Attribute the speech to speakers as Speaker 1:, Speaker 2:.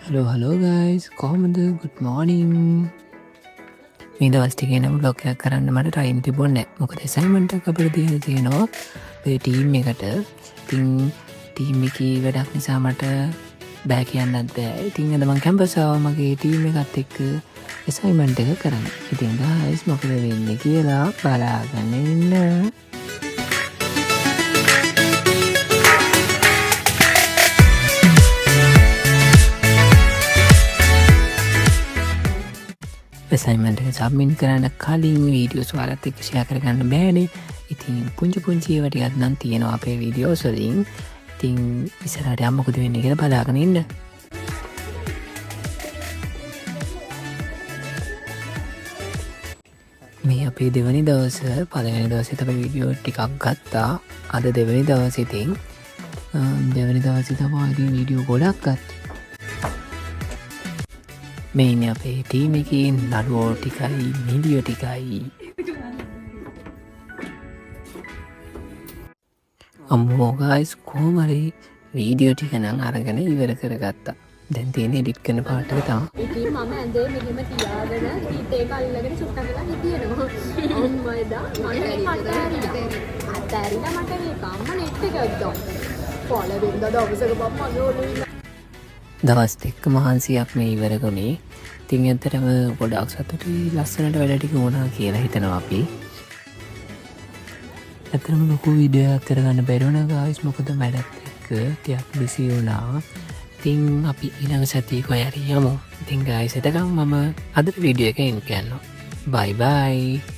Speaker 1: Hello guys කොහොමද good morning මේ දවස් ටිකේ නම් බ්ලොග් එකක් කරන්න මට ටයිම් තිබුණේ නැහැ මොකද අසයින්මන්ට් එකක් අපිට දීලා තියෙනවා අපේ ටීම් එකට ඉතින් ටීම් එකේ වැඩක් නිසා මට බෑ කියන්නත් බෑ ඉතින් අද මම කැම්පස් ආවා මගේ ටීම් එකත් එක්ක අසයින්මන්ට් එක කරන්න ඉතින් ගයිස් මොකද වෙන්නේ කියලා බලාගෙන ඉන්න අසයින්මන්ට් එක සබ්මිට් කරන්න කලින් වීඩියෝස් ඔයාලත් එක්ක ෂෙයා කරගන්න බෑනේ. ඉතින් පුංචි ඒවා ටිකක් නම් තියෙනවා අපේ වීඩියෝස් වලින්. ඉතින් ඉස්සරහට යන්න මොකද වෙන්නේ කියලා බලාගෙන ඉන්න. මේ අපේ දෙවනි දවස පළවෙනි දවසේ තමයි වීඩියෝ ටිකක් ගත්තා. අද දෙවනි දවසේ ඉතින් දෙවනි දවසේ තමයි වීඩියෝ ගොඩක් ගත්තා. මේන අපේ ටීම එකින් නළුවෝ ටිකයි නිලියෝ ටිකයි අම්මෝ ගයිස් කොහොමරි වීඩියෝ ටික නම් අරගෙන ඉවර කරගත්තා දැන් තියෙන්නේ එඩිට් කරන පාර්ට් එක තමයි
Speaker 2: ඉතින් මම ඇඳේ මෙහෙම තියාගෙන ඊට ඒක අල්ලගෙන චුට්ටක් වෙලා හිටියනවා අම්මා එදා මට අතෑරිලා මට මේක අම්මා නෙට් එක ගත්තා පළවෙනිද දවසක මම අනෝලුයි
Speaker 1: දවස් දෙක මහන්සියක් මේ ඉවර ගුණේ ඉතින් ඇත්තටම ගොඩක් සතුටුයි ලස්සනට වැඩ ටික වුණා කියලා හිතනවා අපි ඇත්තටම ලොකු වීඩියෝ එකක් කරගන්න බැරි වුණා ගායිස් මොකද වැඩත් එක්ක ටිකක් බිසි වුණා ඉතින් අපි ඊළඟ සතියේ කොහේ හරි යමු ඉතින් ගායිස් එතකම් මම අද වීඩියෝ එක එන්න යනවා බයි බයි